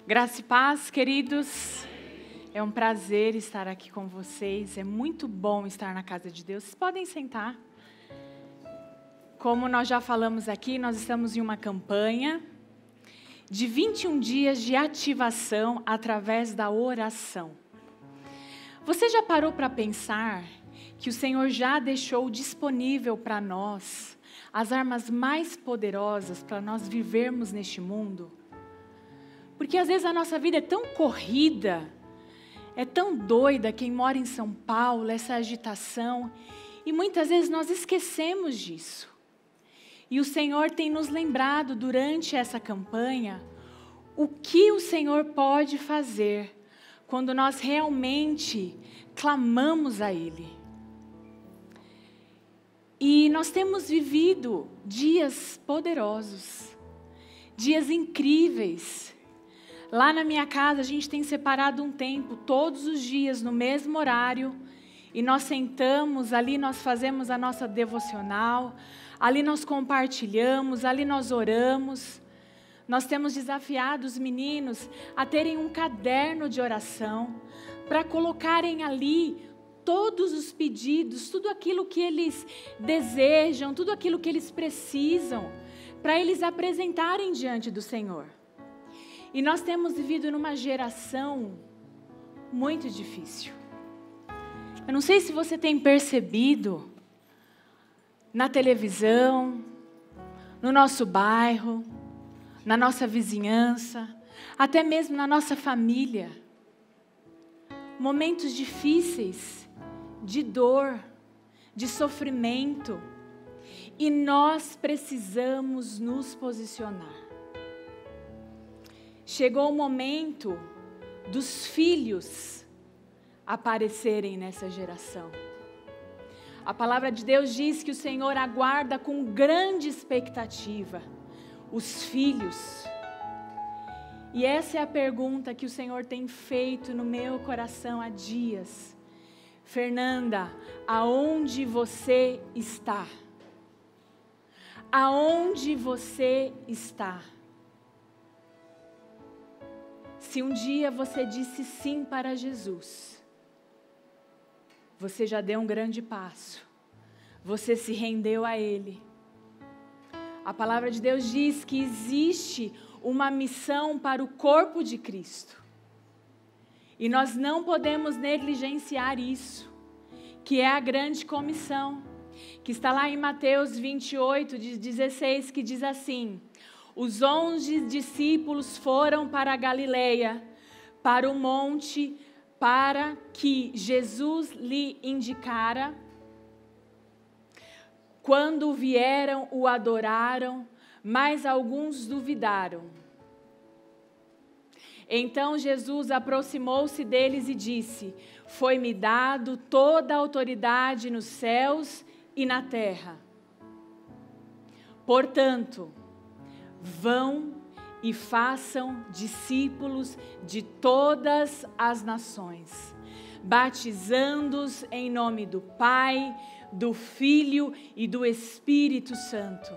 Graça e paz, queridos. É um prazer estar aqui com vocês. É muito bom estar na casa de Deus. Vocês podem sentar. Como nós já falamos aqui, nós estamos em uma campanha de 21 dias de ativação através da oração. Você já parou para pensar que o Senhor já deixou disponível para nós as armas mais poderosas para nós vivermos neste mundo? Porque às vezes a nossa vida é tão corrida, é tão doida, quem mora em São Paulo, essa agitação, e muitas vezes nós esquecemos disso. E o Senhor tem nos lembrado durante essa campanha o que o Senhor pode fazer quando nós realmente clamamos a Ele. E nós temos vivido dias poderosos, dias incríveis. Lá na minha casa a gente tem separado um tempo, todos os dias, no mesmo horário, e nós sentamos, ali nós fazemos a nossa devocional, ali nós compartilhamos, ali nós oramos. Nós temos desafiado os meninos a terem um caderno de oração, para colocarem ali todos os pedidos, tudo aquilo que eles desejam, tudo aquilo que eles precisam, para eles apresentarem diante do Senhor. E nós temos vivido numa geração muito difícil. Eu não sei se você tem percebido na televisão, no nosso bairro, na nossa vizinhança, até mesmo na nossa família, momentos difíceis, de dor, de sofrimento, e nós precisamos nos posicionar. Chegou o momento dos filhos aparecerem nessa geração. A palavra de Deus diz que o Senhor aguarda com grande expectativa os filhos. E essa é a pergunta que o Senhor tem feito no meu coração há dias. Fernanda, aonde você está? Aonde você está? Se um dia você disse sim para Jesus, você já deu um grande passo. Você se rendeu a Ele. A palavra de Deus diz que existe uma missão para o corpo de Cristo. E nós não podemos negligenciar isso, que é a grande comissão, que está lá em Mateus 28, 16, que diz assim: os 11 discípulos foram para a Galileia, para o monte, para que Jesus lhe indicara. Quando vieram, o adoraram, mas alguns duvidaram. Então Jesus aproximou-se deles e disse: foi-me dado toda a autoridade nos céus e na terra. Portanto, vão e façam discípulos de todas as nações, batizando-os em nome do Pai, do Filho e do Espírito Santo.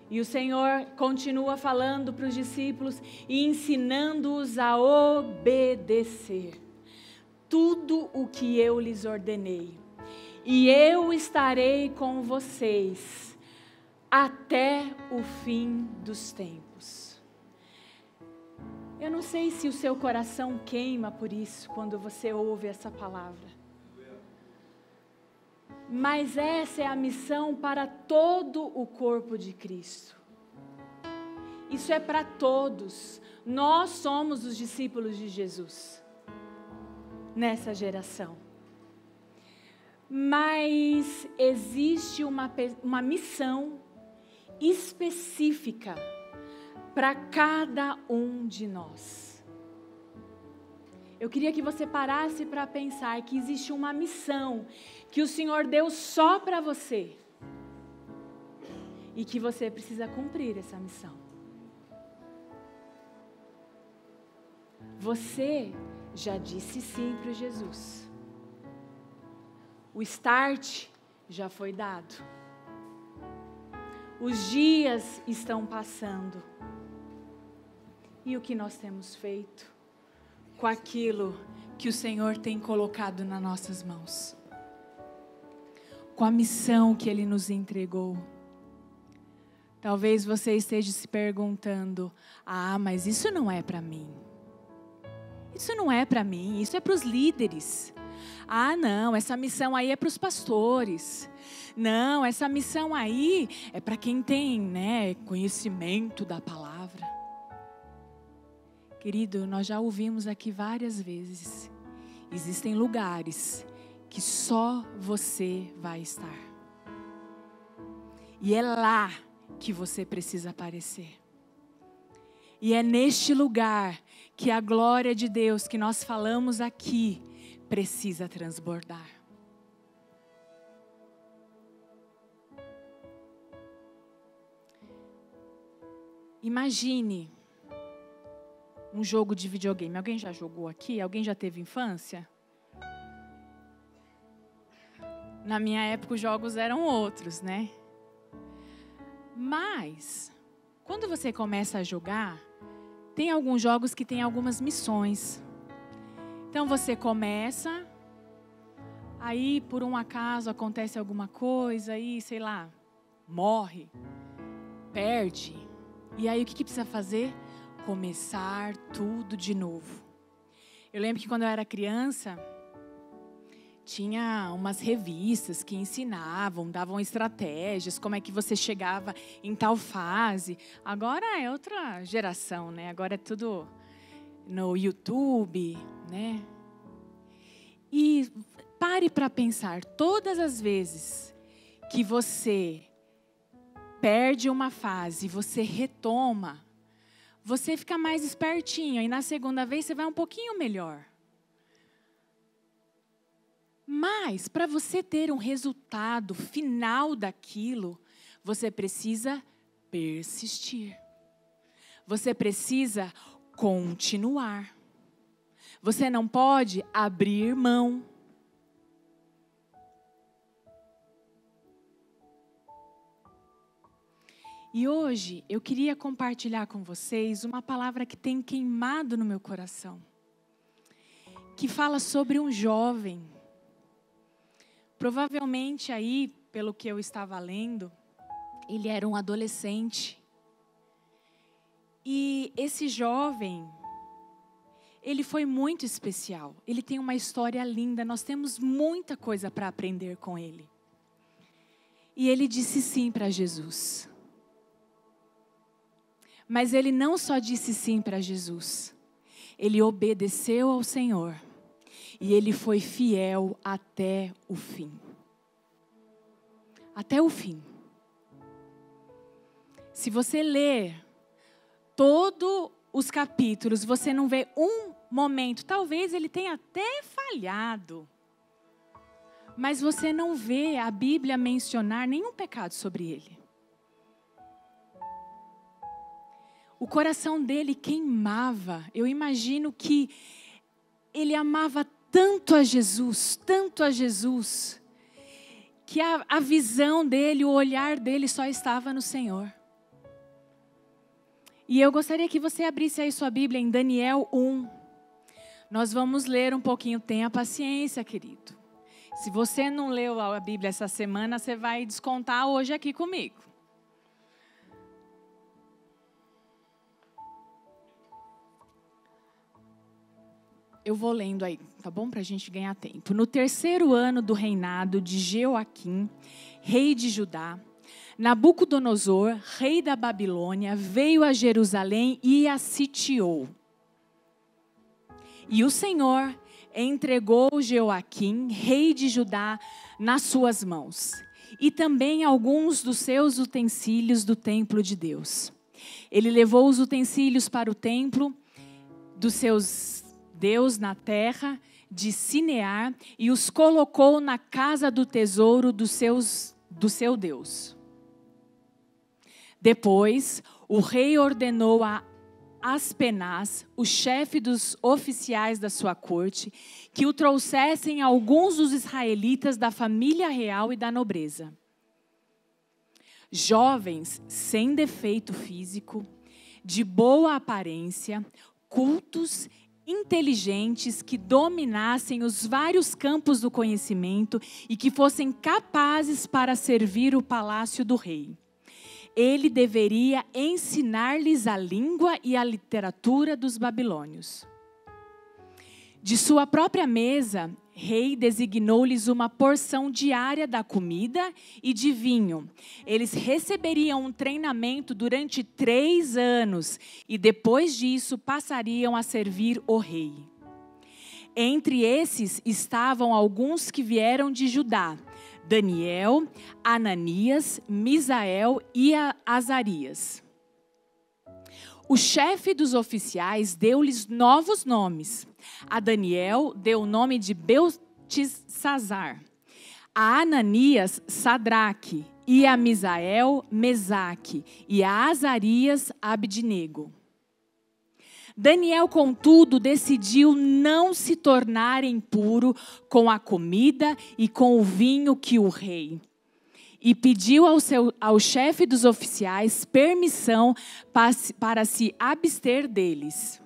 E o Senhor continua falando para os discípulos e ensinando-os a obedecer tudo o que eu lhes ordenei. E eu estarei com vocês até o fim dos tempos. Eu não sei se o seu coração queima por isso quando você ouve essa palavra. Mas essa é a missão para todo o corpo de Cristo. Isso é para todos. Nós somos os discípulos de Jesus nessa geração. Mas existe uma missão específica para cada um de nós. Eu queria que você parasse para pensar que existe uma missão que o Senhor deu só para você e que você precisa cumprir essa missão. Você já disse sim para Jesus. O start já foi dado. Os dias estão passando. e o que nós temos feito com aquilo que o Senhor tem colocado nas nossas mãos, com a missão que Ele nos entregou. Talvez você esteja se perguntando: mas isso não é para mim. Isso não é para mim, isso é para os líderes. Não, essa missão aí é para os pastores. Não, essa missão aí é para quem tem, conhecimento da palavra. Querido, nós já ouvimos aqui várias vezes. Existem lugares que só você vai estar. E é lá que você precisa aparecer. E é neste lugar que a glória de Deus que nós falamos aqui precisa transbordar. Imagine um jogo de videogame. Alguém já jogou aqui? Alguém já teve infância? Na minha época os jogos eram outros, né? Mas, quando você começa a jogar, tem alguns jogos que tem algumas missões. Então você começa, aí por um acaso acontece alguma coisa, aí sei lá, morre, perde. E aí o que precisa fazer? Começar tudo de novo. Eu lembro que quando eu era criança, tinha umas revistas que ensinavam, davam estratégias, como é que você chegava em tal fase. Agora é outra geração, né? Agora é tudo no YouTube, né? E pare para pensar, todas as vezes que você perde uma fase, você retoma, você fica mais espertinho e na segunda vez você vai um pouquinho melhor. Mas, para você ter um resultado final daquilo, você precisa persistir. Você precisa continuar. Você não pode abrir mão. E hoje eu queria compartilhar com vocês uma palavra que tem queimado no meu coração, que fala sobre um jovem. Provavelmente aí, pelo que eu estava lendo, ele era um adolescente. E esse jovem, ele foi muito especial. Ele tem uma história linda, nós temos muita coisa para aprender com ele. E ele disse sim para Jesus. Mas ele não só disse sim para Jesus, ele obedeceu ao Senhor. E ele foi fiel até o fim. Até o fim. Se você ler todos os capítulos, você não vê um momento, talvez ele tenha até falhado, mas você não vê a Bíblia mencionar nenhum pecado sobre ele. O coração dele queimava. Eu imagino que ele amava tanto a Jesus, que a visão dele, o olhar dele só estava no Senhor. E eu gostaria que você abrisse aí sua Bíblia em Daniel 1. Nós vamos ler um pouquinho, tenha paciência, querido. Se você não leu a Bíblia essa semana, você vai descontar hoje aqui comigo. Eu vou lendo aí, tá bom? Para a gente ganhar tempo. No 3º ano do reinado de Jeoaquim, rei de Judá, Nabucodonosor, rei da Babilônia, veio a Jerusalém e a sitiou. E o Senhor entregou Jeoaquim, rei de Judá, nas suas mãos, e também alguns dos seus utensílios do templo de Deus. Ele levou os utensílios para o templo dos seus Deus na terra de Sinear e os colocou na casa do tesouro do seu Deus. Depois, o rei ordenou a Aspenaz, o chefe dos oficiais da sua corte, que o trouxessem alguns dos israelitas da família real e da nobreza. Jovens sem defeito físico, de boa aparência, cultos, inteligentes, que dominassem os vários campos do conhecimento e que fossem capazes para servir o palácio do rei. Ele deveria ensinar-lhes a língua e a literatura dos babilônios. De sua própria mesa, rei designou-lhes uma porção diária da comida e de vinho. Eles receberiam um treinamento durante 3 anos e depois disso passariam a servir o rei. Entre esses estavam alguns que vieram de Judá: Daniel, Ananias, Misael e Azarias. O chefe dos oficiais deu-lhes novos nomes. A Daniel deu o nome de Beltesazar, a Ananias, Sadraque, e a Misael, Mesaque, e a Azarias, Abidnego. Daniel, contudo, decidiu não se tornar impuro com a comida e com o vinho que o rei, e pediu ao chefe dos oficiais permissão para se abster deles.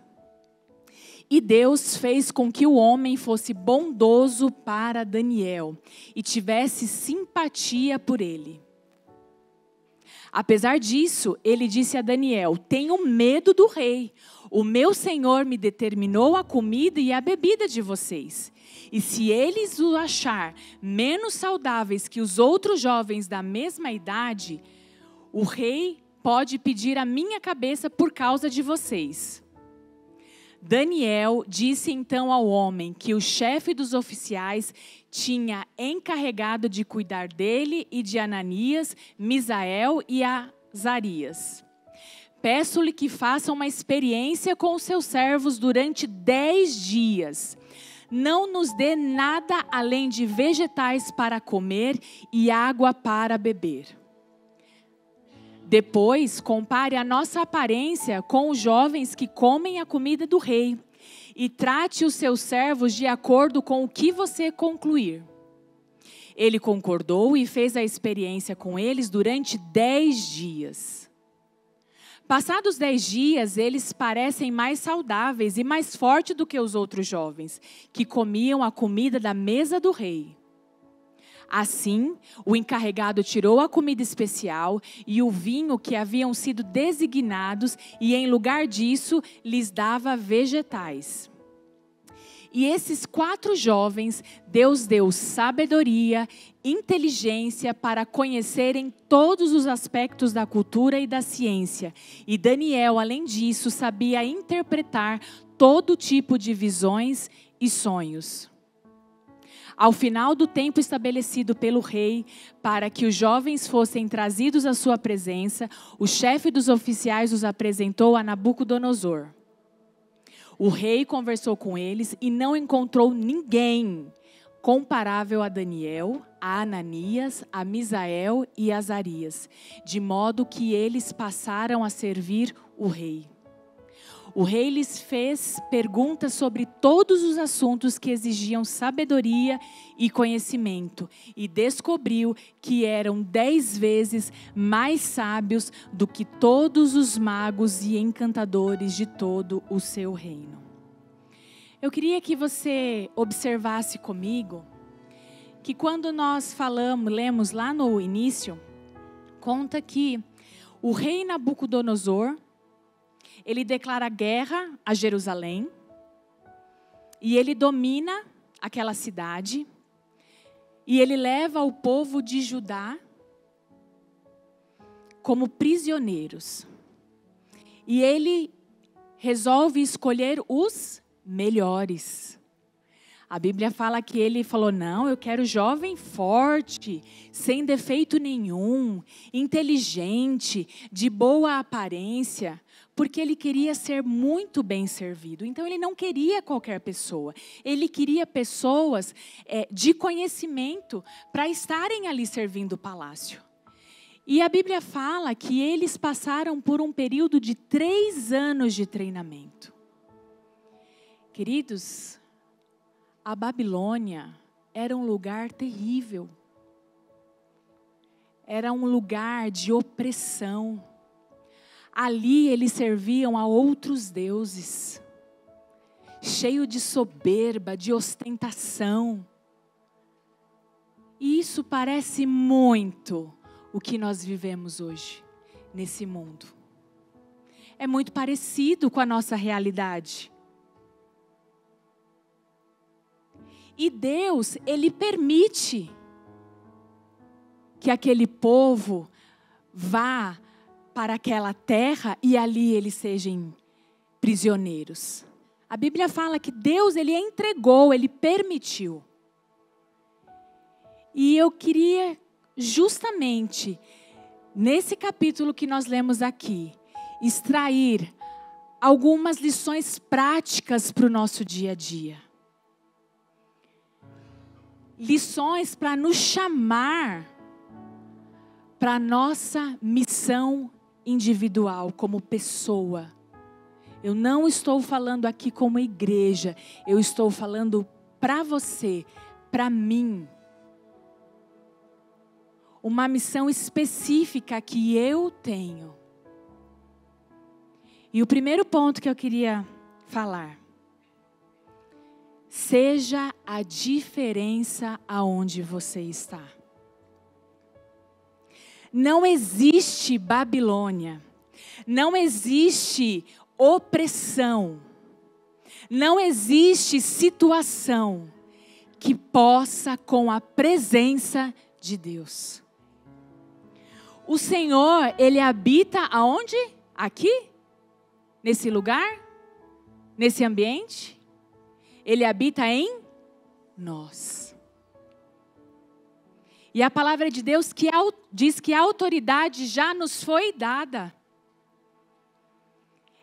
E Deus fez com que o homem fosse bondoso para Daniel e tivesse simpatia por ele. Apesar disso, ele disse a Daniel: tenho medo do rei. O meu senhor me determinou a comida e a bebida de vocês. E se eles o achar menos saudáveis que os outros jovens da mesma idade, o rei pode pedir a minha cabeça por causa de vocês. Daniel disse então ao homem que o chefe dos oficiais tinha encarregado de cuidar dele e de Ananias, Misael e Azarias: peço-lhe que faça uma experiência com os seus servos durante 10 dias. Não nos dê nada além de vegetais para comer e água para beber. Depois, compare a nossa aparência com os jovens que comem a comida do rei e trate os seus servos de acordo com o que você concluir. Ele concordou e fez a experiência com eles durante 10 dias. Passados 10 dias, eles parecem mais saudáveis e mais fortes do que os outros jovens, que comiam a comida da mesa do rei. Assim, o encarregado tirou a comida especial e o vinho que haviam sido designados e, em lugar disso, lhes dava vegetais. E esses 4 jovens, Deus deu sabedoria, inteligência para conhecerem todos os aspectos da cultura e da ciência. E Daniel, além disso, sabia interpretar todo tipo de visões e sonhos. Ao final do tempo estabelecido pelo rei, para que os jovens fossem trazidos à sua presença, o chefe dos oficiais os apresentou a Nabucodonosor. O rei conversou com eles e não encontrou ninguém comparável a Daniel, a Ananias, a Misael e a Azarias, de modo que eles passaram a servir o rei. O rei lhes fez perguntas sobre todos os assuntos que exigiam sabedoria e conhecimento, e descobriu que eram 10 vezes mais sábios do que todos os magos e encantadores de todo o seu reino. Eu queria que você observasse comigo que quando nós lemos lá no início, conta que o rei Nabucodonosor, ele declara guerra a Jerusalém e ele domina aquela cidade e ele leva o povo de Judá como prisioneiros. E ele resolve escolher os melhores. A Bíblia fala que ele falou: não, eu quero jovem forte, sem defeito nenhum, inteligente, de boa aparência, porque ele queria ser muito bem servido. Então ele não queria qualquer pessoa, ele queria pessoas de conhecimento para estarem ali servindo o palácio. E a Bíblia fala que eles passaram por um período de 3 anos de treinamento. Queridos, a Babilônia era um lugar terrível. Era um lugar de opressão. Ali eles serviam a outros deuses, cheio de soberba, de ostentação. E isso parece muito o que nós vivemos hoje, nesse mundo. É muito parecido com a nossa realidade. E Deus, Ele permite que aquele povo vá para aquela terra e ali eles sejam prisioneiros. A Bíblia fala que Deus, Ele entregou, Ele permitiu. E eu queria justamente, nesse capítulo que nós lemos aqui, extrair algumas lições práticas para o nosso dia a dia. Lições para nos chamar para a nossa missão individual, como pessoa. Eu não estou falando aqui como igreja, eu estou falando para você, para mim. Uma missão específica que eu tenho. E o primeiro ponto que eu queria falar. Seja a diferença aonde você está. Não existe Babilônia. Não existe opressão. Não existe situação que possa com a presença de Deus. O Senhor, Ele habita aonde? Aqui? Nesse lugar? Nesse ambiente? Ele habita em nós. E a palavra de Deus diz que a autoridade já nos foi dada.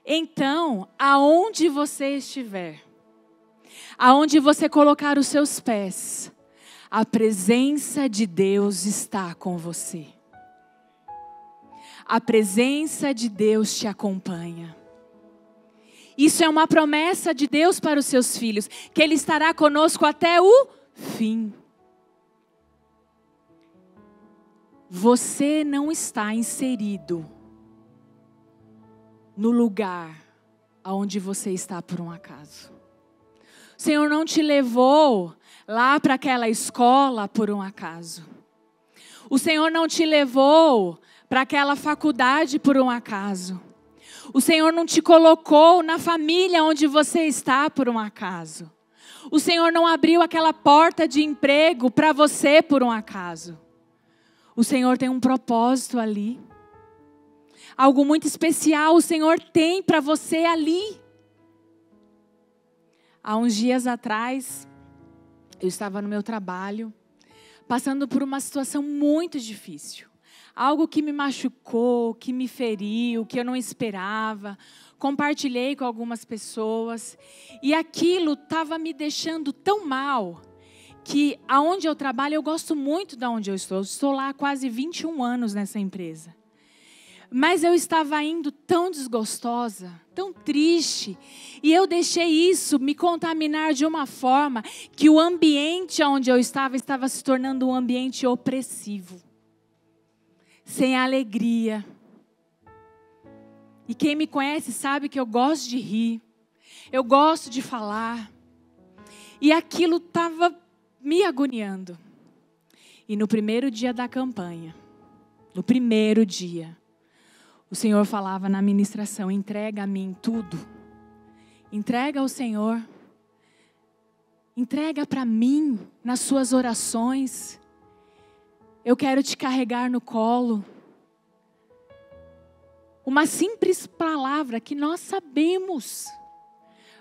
Então, aonde você estiver, aonde você colocar os seus pés, a presença de Deus está com você. A presença de Deus te acompanha. Isso é uma promessa de Deus para os seus filhos, que Ele estará conosco até o fim. Você não está inserido no lugar onde você está por um acaso. O Senhor não te levou lá para aquela escola por um acaso. O Senhor não te levou para aquela faculdade por um acaso. O Senhor não te colocou na família onde você está por um acaso. O Senhor não abriu aquela porta de emprego para você por um acaso. O Senhor tem um propósito ali. Algo muito especial o Senhor tem para você ali. Há uns dias atrás, eu estava no meu trabalho, passando por uma situação muito difícil. Algo que me machucou, que me feriu, que eu não esperava. Compartilhei com algumas pessoas. E aquilo estava me deixando tão mal, que aonde eu trabalho, eu gosto muito de onde eu estou. Eu estou lá há quase 21 anos nessa empresa. Mas eu estava indo tão desgostosa, tão triste. E eu deixei isso me contaminar de uma forma que o ambiente onde eu estava se tornando um ambiente opressivo. Sem alegria. E quem me conhece sabe que eu gosto de rir. Eu gosto de falar. E aquilo estava me agoniando. E no primeiro dia da campanha, no primeiro dia, o Senhor falava na ministração: entrega a mim tudo. Entrega ao Senhor. Entrega para mim nas suas orações. Eu quero te carregar no colo. Uma simples palavra que nós sabemos,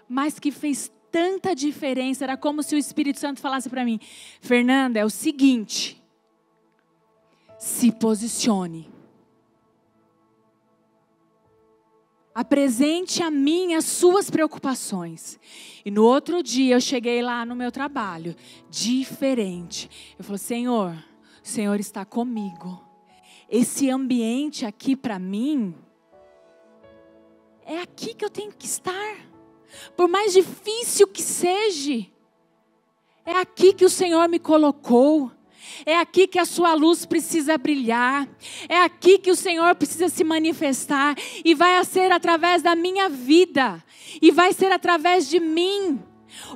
mas que fez tanta diferença. Era como se o Espírito Santo falasse para mim: Fernanda, é o seguinte, se posicione. Apresente a mim as suas preocupações. E no outro dia eu cheguei lá no meu trabalho, diferente. Eu falei: Senhor, o Senhor está comigo. Esse ambiente aqui para mim, é aqui que eu tenho que estar. Por mais difícil que seja, é aqui que o Senhor me colocou. É aqui que a sua luz precisa brilhar. É aqui que o Senhor precisa se manifestar. E vai ser através da minha vida. E vai ser através de mim.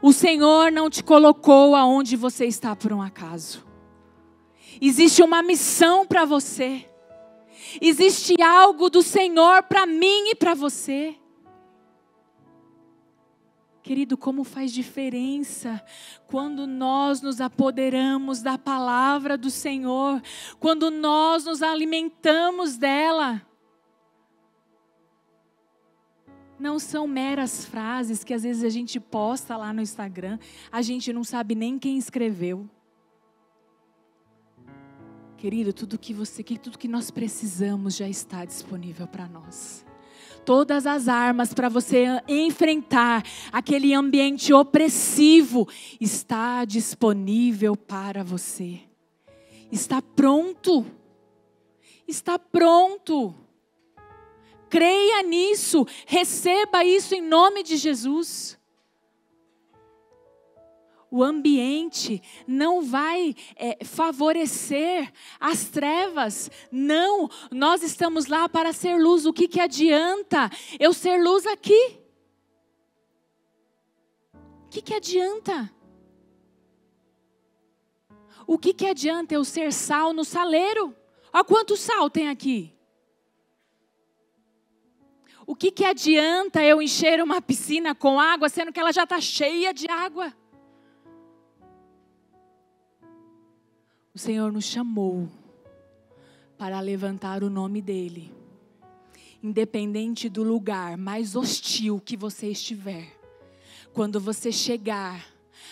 O Senhor não te colocou aonde você está por um acaso. Existe uma missão para você. Existe algo do Senhor para mim e para você. Querido, como faz diferença quando nós nos apoderamos da palavra do Senhor, quando nós nos alimentamos dela. Não são meras frases que às vezes a gente posta lá no Instagram, a gente não sabe nem quem escreveu. Querido, tudo que nós precisamos já está disponível para nós. Todas as armas para você enfrentar aquele ambiente opressivo está disponível para você. Está pronto. Está pronto. Creia nisso, receba isso em nome de Jesus. O ambiente não vai favorecer as trevas. Não, nós estamos lá para ser luz. O que adianta eu ser luz aqui? O que adianta? O que adianta eu ser sal no saleiro? Olha quanto sal tem aqui. O que adianta eu encher uma piscina com água, sendo que ela já está cheia de água? O Senhor nos chamou para levantar o nome dEle. Independente do lugar mais hostil que você estiver. Quando você chegar,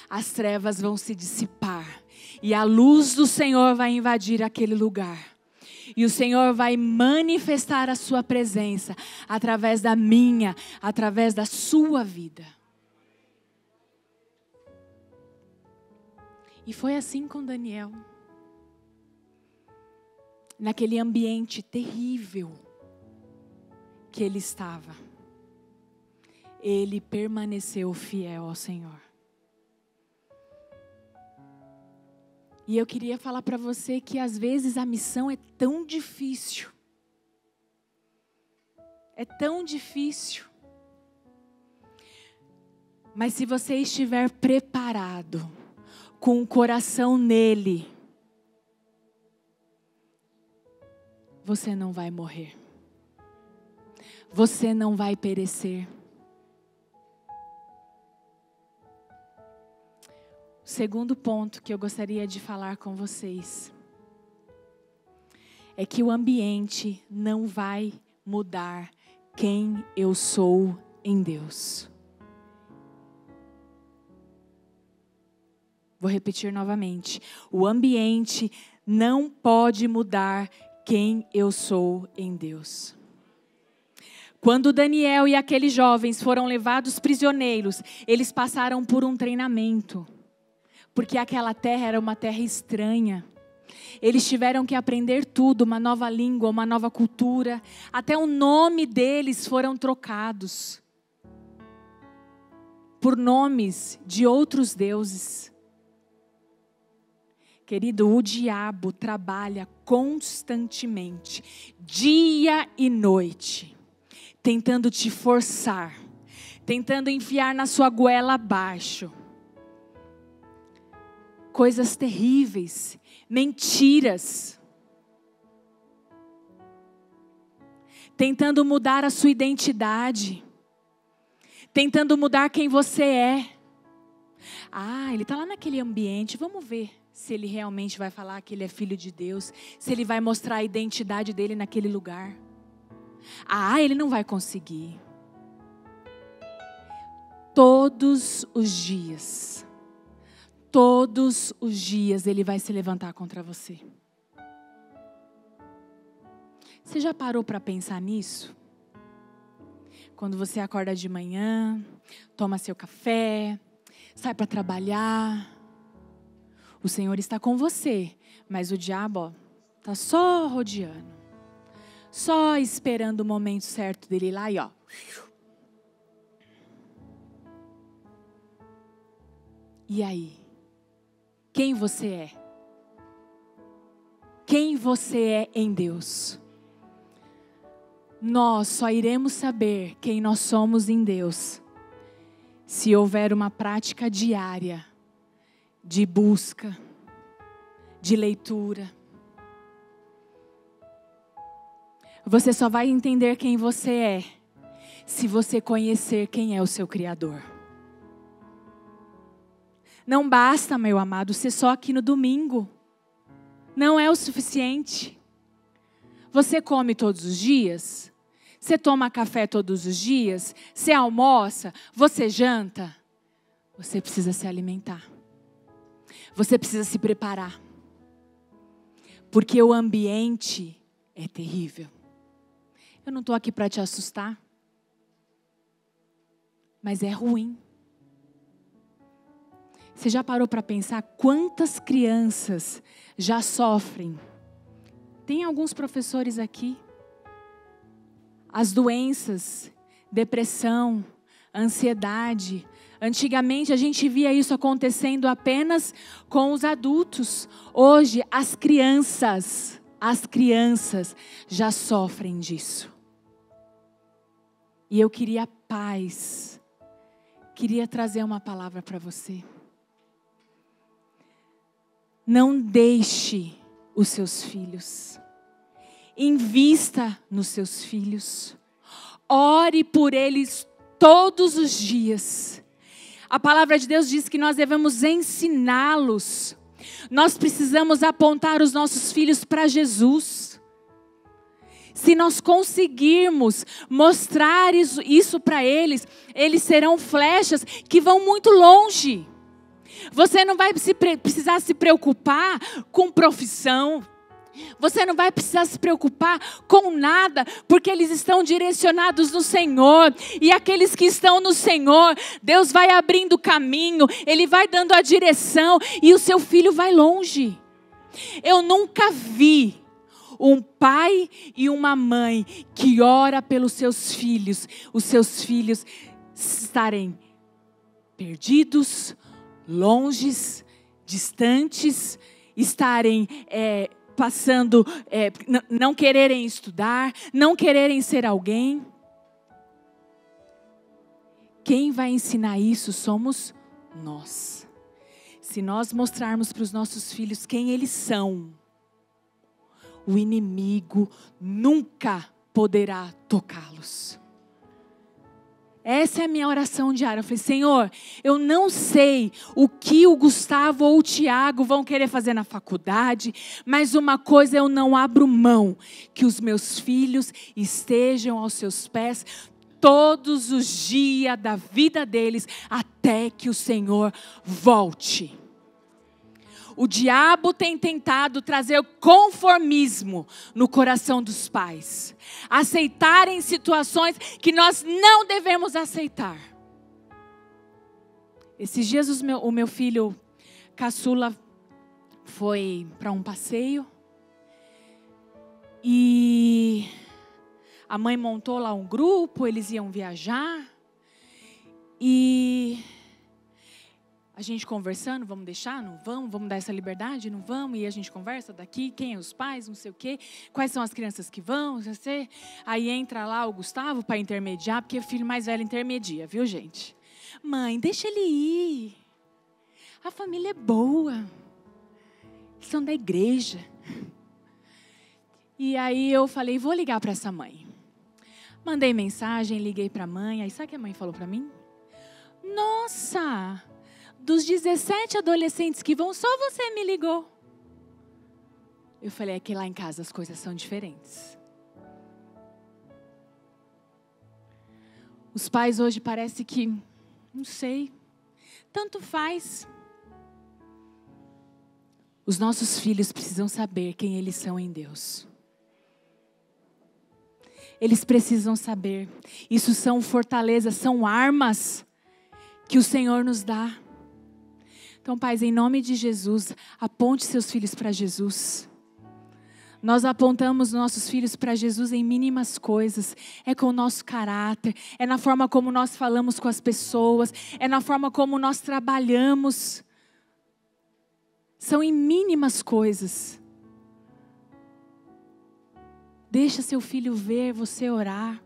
as trevas vão se dissipar. E a luz do Senhor vai invadir aquele lugar. E o Senhor vai manifestar a sua presença através da minha, através da sua vida. E foi assim com Daniel. Naquele ambiente terrível que ele estava, ele permaneceu fiel ao Senhor. E eu queria falar para você que às vezes a missão é tão difícil. É tão difícil. Mas se você estiver preparado, com o coração nele, você não vai morrer. Você não vai perecer. O segundo ponto que eu gostaria de falar com vocês é que o ambiente não vai mudar quem eu sou em Deus. Vou repetir novamente. O ambiente não pode mudar quem eu sou em Deus. Quando Daniel e aqueles jovens foram levados prisioneiros, eles passaram por um treinamento. Porque aquela terra era uma terra estranha. Eles tiveram que aprender tudo, uma nova língua, uma nova cultura. Até o nome deles foram trocados por nomes de outros deuses. Querido, o diabo trabalha constantemente, dia e noite, tentando te forçar, tentando enfiar na sua goela abaixo. Coisas terríveis, mentiras, tentando mudar a sua identidade, tentando mudar quem você é. Ah, ele está lá naquele ambiente, vamos ver se ele realmente vai falar que ele é filho de Deus, se ele vai mostrar a identidade dele naquele lugar. Ah, ele não vai conseguir. Todos os dias ele vai se levantar contra você. Você já parou para pensar nisso? Quando você acorda de manhã, toma seu café, sai para trabalhar, o Senhor está com você, mas o diabo está só rodeando, só esperando o momento certo dele ir lá e ó. E aí? Quem você é? quem você é em Deus. Nós só iremos saber quem nós somos em Deus se houver uma prática diária de busca, de leitura. Você só vai entender quem você é se você conhecer quem é o seu Criador. Não basta, meu amado, ser só aqui no domingo. Não é o suficiente. Você come todos os dias? Você toma café todos os dias? Você almoça? Você janta? Você precisa se alimentar. Você precisa se preparar. Porque o ambiente é terrível. Eu não estou aqui para te assustar. Mas é ruim. Você já parou para pensar quantas crianças já sofrem? Tem alguns professores aqui. As doenças, depressão, ansiedade. Antigamente a gente via isso acontecendo apenas com os adultos. Hoje as crianças já sofrem disso. E eu queria paz. Queria trazer uma palavra para você. Não deixe os seus filhos. Invista nos seus filhos. Ore por eles todos os dias. A palavra de Deus diz que nós devemos ensiná-los. Nós precisamos apontar os nossos filhos para Jesus. Se nós conseguirmos mostrar isso para eles, eles serão flechas que vão muito longe. Você não vai precisar se preocupar com profissão. Você não vai precisar se preocupar com nada, porque eles estão direcionados no Senhor. E aqueles que estão no Senhor, Deus vai abrindo o caminho, Ele vai dando a direção e o seu filho vai longe. Eu nunca vi um pai e uma mãe que ora pelos seus filhos, os seus filhos estarem perdidos, longes, distantes, estarem passando, não quererem estudar, não quererem ser alguém. Quem vai ensinar isso somos nós. Se nós mostrarmos para os nossos filhos quem eles são, o inimigo nunca poderá tocá-los. Essa é a minha oração diária. Eu falei, Senhor, eu não sei o que o Gustavo ou o Tiago vão querer fazer na faculdade, mas uma coisa eu não abro mão, que os meus filhos estejam aos seus pés todos os dias da vida deles, até que o Senhor volte. O diabo tem tentado trazer conformismo no coração dos pais. Aceitarem situações que nós não devemos aceitar. Esses dias o meu filho caçula foi para um passeio. E a mãe montou lá um grupo, eles iam viajar. E a gente conversando, vamos deixar? Não vamos? Vamos dar essa liberdade? Não vamos? E a gente conversa daqui, quem é os pais, não sei o quê. Quais são as crianças que vão? Não sei. Aí entra lá o Gustavo para intermediar, porque o filho mais velho intermedia, viu, gente? Mãe, deixa ele ir. A família é boa. Eles são da igreja. E aí eu falei, vou ligar para essa mãe. Mandei mensagem, liguei para a mãe. Aí sabe o que a mãe falou para mim? Nossa! Dos 17 adolescentes que vão, só você me ligou. Eu falei, é que lá em casa as coisas são diferentes. Os pais hoje parece que, não sei, tanto faz. Os nossos filhos precisam saber quem eles são em Deus. Eles precisam saber. Isso são fortalezas, são armas que o Senhor nos dá. Então, pais, em nome de Jesus, aponte seus filhos para Jesus. Nós apontamos nossos filhos para Jesus em mínimas coisas. É com o nosso caráter, é na forma como nós falamos com as pessoas, é na forma como nós trabalhamos. São em mínimas coisas. Deixa seu filho ver você orar.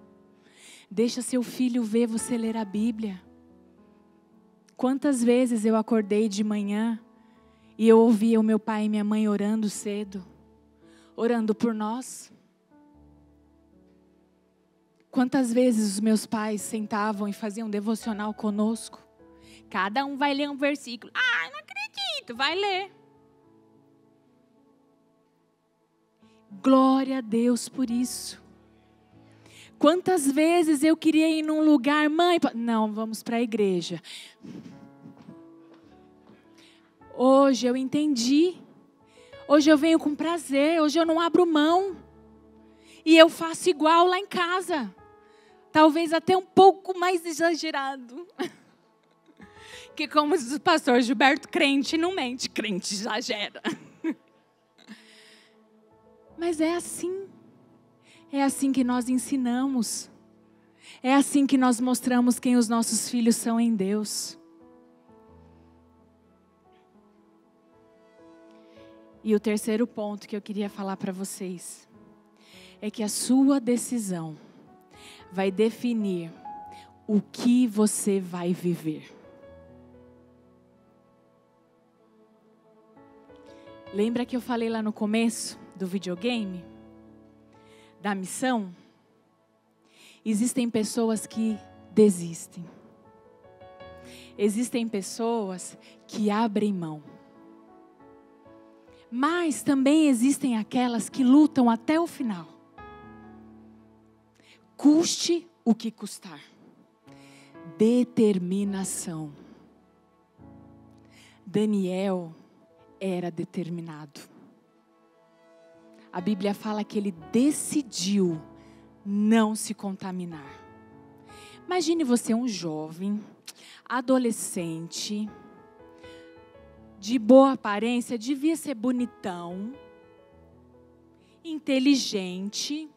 Deixa seu filho ver você ler a Bíblia. Quantas vezes eu acordei de manhã e eu ouvia o meu pai e minha mãe orando cedo, orando por nós. Quantas vezes os meus pais sentavam e faziam devocional conosco. Cada um vai ler um versículo. Ah, não acredito, vai ler. Glória a Deus por isso. Quantas vezes eu queria ir num lugar, mãe, não, vamos para a igreja. Hoje eu entendi. Hoje eu venho com prazer, hoje eu não abro mão. E eu faço igual lá em casa. Talvez até um pouco mais exagerado. Que como diz o pastor Gilberto, crente não mente, crente exagera. Mas é assim. É assim que nós ensinamos. É assim que nós mostramos quem os nossos filhos são em Deus. E o terceiro ponto que eu queria falar para vocês é que a sua decisão vai definir o que você vai viver. Lembra que eu falei lá no começo do videogame? Da missão? Existem pessoas que desistem. Existem pessoas que abrem mão. Mas também existem aquelas que lutam até o final. Custe o que custar. Determinação. Daniel era determinado. A Bíblia fala que ele decidiu não se contaminar. Imagine você um jovem, adolescente, de boa aparência, devia ser bonitão, inteligente.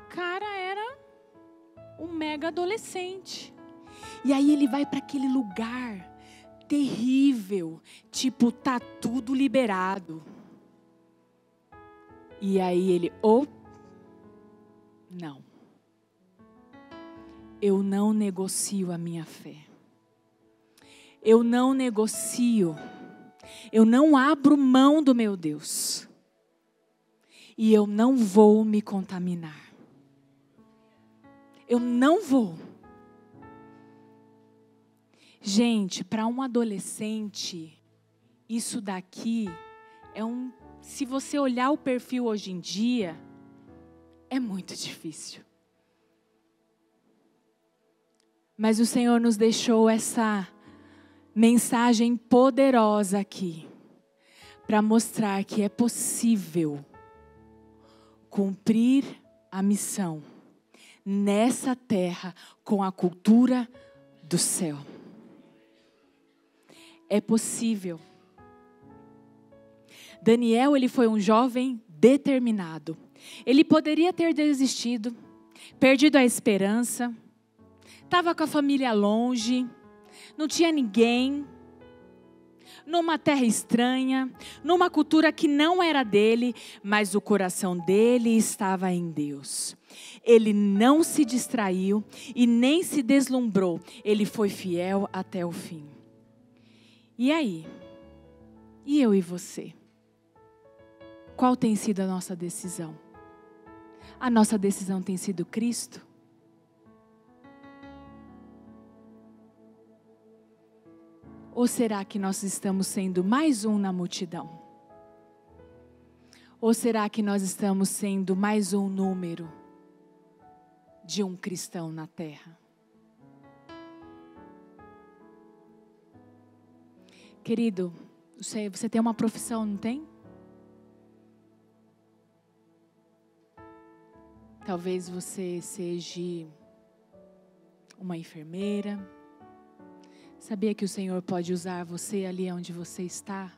Cara, era um mega adolescente. E aí ele vai para aquele lugar terrível, tipo, tá tudo liberado. E aí ele, não. Eu não negocio a minha fé. Eu não negocio. Eu não abro mão do meu Deus. E eu não vou me contaminar. Eu não vou. Gente, para um adolescente, isso daqui é se você olhar o perfil hoje em dia, é muito difícil. Mas o Senhor nos deixou essa mensagem poderosa aqui, para mostrar que é possível cumprir a missão nessa terra com a cultura do céu. É possível. Daniel, ele foi um jovem determinado. Ele poderia ter desistido, perdido a esperança, estava com a família longe, não tinha ninguém, numa terra estranha, numa cultura que não era dele, mas o coração dele estava em Deus. Ele não se distraiu e nem se deslumbrou, ele foi fiel até o fim. E aí? E eu e você? Qual tem sido a nossa decisão? A nossa decisão tem sido Cristo? Ou será que nós estamos sendo mais um na multidão? Ou será que nós estamos sendo mais um número de um cristão na terra? Querido, você tem uma profissão, não tem? Talvez você seja uma enfermeira. Sabia que o Senhor pode usar você ali onde você está?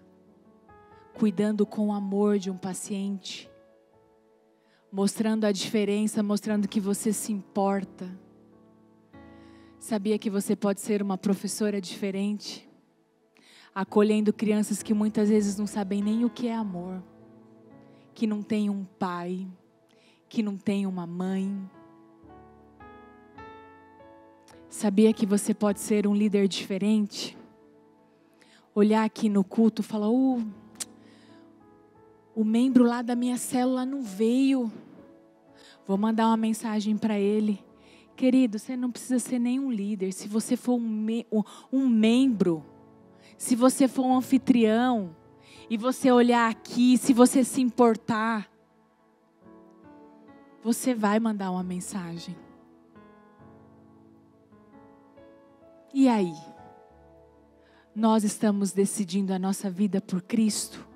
Cuidando com amor de um paciente. Mostrando a diferença, mostrando que você se importa. Sabia que você pode ser uma professora diferente? Acolhendo crianças que muitas vezes não sabem nem o que é amor. que não tem um pai, que não tem uma mãe. Sabia que você pode ser um líder diferente? Olhar aqui no culto e falar, o membro lá da minha célula não veio. Vou mandar uma mensagem para ele. Querido, você não precisa ser nenhum líder. Se você for um membro, se você for um anfitrião, e você olhar aqui, se você se importar, você vai mandar uma mensagem. E aí? Nós estamos decidindo a nossa vida por Cristo?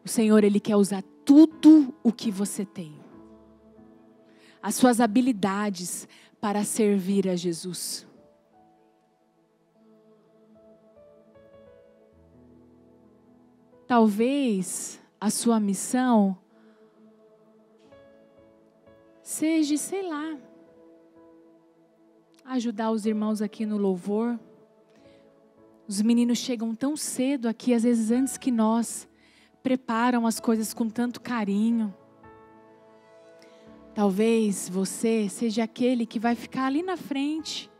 O Senhor, Ele quer usar tudo o que você tem. As suas habilidades para servir a Jesus. Talvez a sua missão seja, sei lá, ajudar os irmãos aqui no louvor. Os meninos chegam tão cedo aqui, às vezes antes que nós, preparam as coisas com tanto carinho. Talvez você seja aquele que vai ficar ali na frente,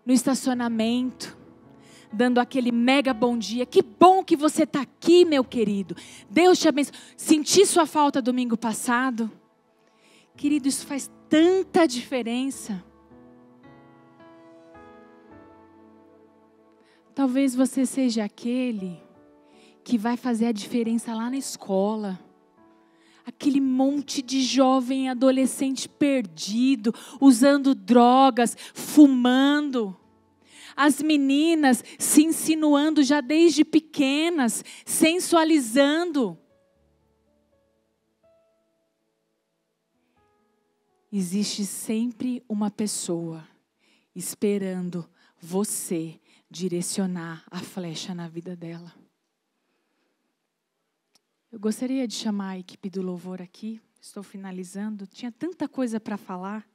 no estacionamento, dando aquele mega bom dia. Que bom que você está aqui, meu querido. Deus te abençoe. Senti sua falta domingo passado. Querido, isso faz tanta diferença. Talvez você seja aquele que vai fazer a diferença lá na escola. Aquele monte de jovem adolescente perdido, usando drogas, fumando. As meninas se insinuando já desde pequenas, sensualizando. Existe sempre uma pessoa esperando você direcionar a flecha na vida dela. Eu gostaria de chamar a equipe do louvor aqui. Estou finalizando. Tinha tanta coisa para falar.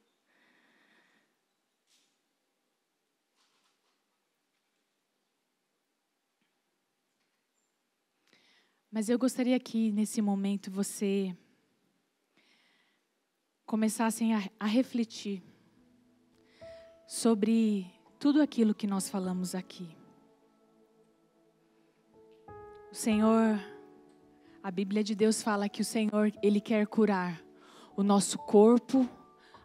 Mas eu gostaria que, nesse momento, você começassem a refletir sobre tudo aquilo que nós falamos aqui. O Senhor, a Bíblia de Deus fala que o Senhor, Ele quer curar o nosso corpo,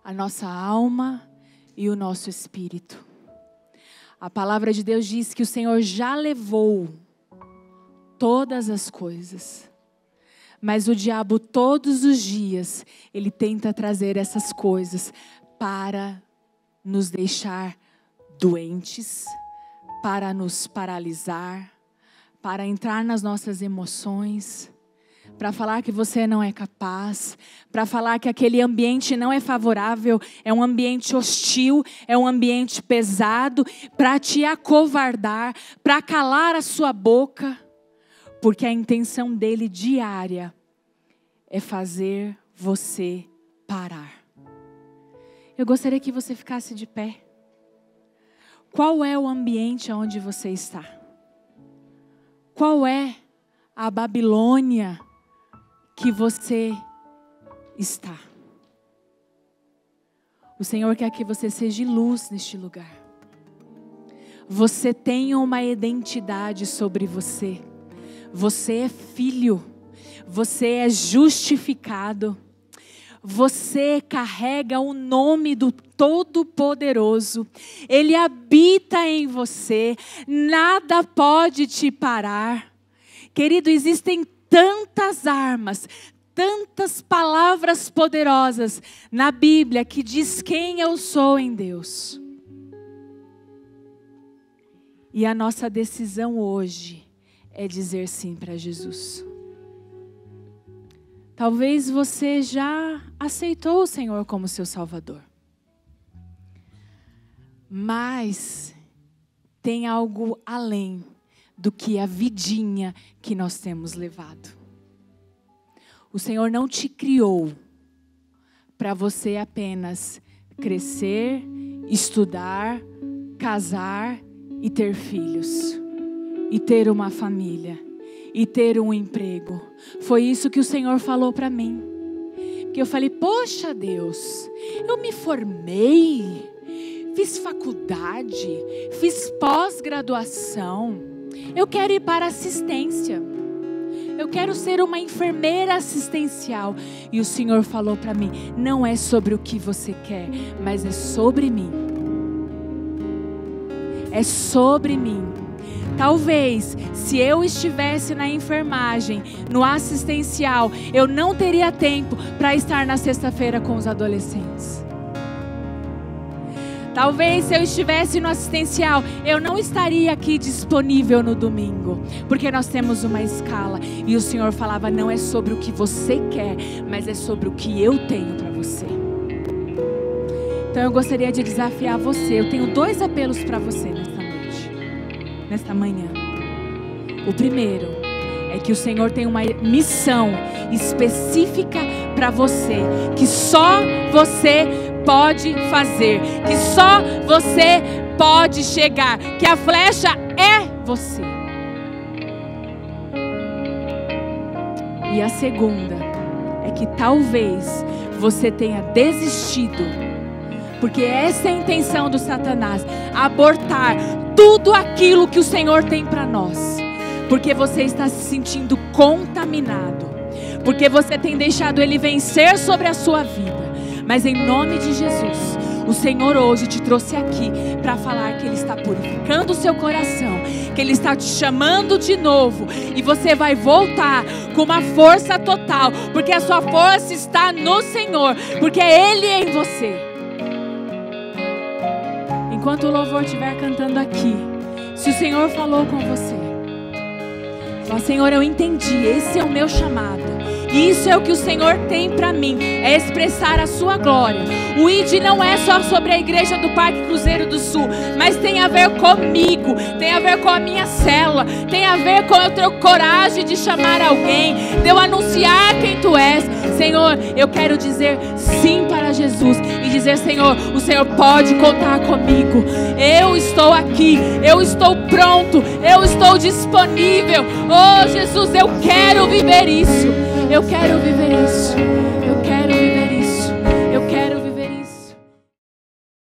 a nossa alma e o nosso espírito. A palavra de Deus diz que o Senhor já levou todas as coisas. Mas o diabo todos os dias, ele tenta trazer essas coisas para nos deixar doentes, para nos paralisar, para entrar nas nossas emoções, para falar que você não é capaz, para falar que aquele ambiente não é favorável, é um ambiente hostil, é um ambiente pesado, para te acovardar, para calar a sua boca. Porque a intenção dele diária é fazer você parar. Eu gostaria que você ficasse de pé. Qual é o ambiente onde você está? Qual é a Babilônia que você está? O Senhor quer que você seja luz neste lugar. Você tem uma identidade sobre você. Você é filho, você é justificado, você carrega o nome do Todo-Poderoso, Ele habita em você, nada pode te parar. Querido, existem tantas armas, tantas palavras poderosas na Bíblia que diz quem eu sou em Deus. E a nossa decisão hoje é dizer sim para Jesus. Talvez você já aceitou o Senhor como seu Salvador. Mas tem algo além do que a vidinha que nós temos levado. O Senhor não te criou para você apenas crescer, estudar, casar e ter filhos. E ter uma família. e ter um emprego. Foi isso que o Senhor falou para mim. Que eu falei, poxa Deus, eu me formei, fiz faculdade, fiz pós-graduação, eu quero ir para assistência, eu quero ser uma enfermeira assistencial. E o Senhor falou para mim, não é sobre o que você quer, mas é sobre mim. É sobre mim. Talvez, se eu estivesse na enfermagem, no assistencial, eu não teria tempo para estar na sexta-feira com os adolescentes. Talvez, se eu estivesse no assistencial, eu não estaria aqui disponível no domingo, porque nós temos uma escala. E o Senhor falava, não é sobre o que você quer, mas é sobre o que eu tenho para você. Então eu gostaria de desafiar você. Eu tenho 2 apelos para você nesta manhã. O primeiro é que o Senhor tem uma missão específica para você, que só você pode fazer, que só você pode chegar, que a flecha é você. E a segunda é que talvez você tenha desistido, porque essa é a intenção do Satanás, abortar tudo aquilo que o Senhor tem para nós, porque você está se sentindo contaminado, porque você tem deixado Ele vencer sobre a sua vida. Mas em nome de Jesus, o Senhor hoje te trouxe aqui para falar que Ele está purificando o seu coração, que Ele está te chamando de novo, e você vai voltar com uma força total, porque a sua força está no Senhor, porque Ele é em você. Enquanto o louvor estiver cantando aqui, se o Senhor falou com você, fala, Senhor, eu entendi, esse é o meu chamado, e isso é o que o Senhor tem para mim, é expressar a sua glória. O ID não é só sobre a igreja do Parque Cruzeiro do Sul, mas tem a ver comigo, tem a ver com a minha célula, tem a ver com eu ter coragem de chamar alguém, de eu anunciar quem Tu és. Senhor, eu quero dizer sim para Jesus e dizer, Senhor, o Senhor pode contar comigo. Eu estou aqui, eu estou pronto, eu estou disponível. Oh Jesus, eu quero viver isso. Eu quero viver isso. Eu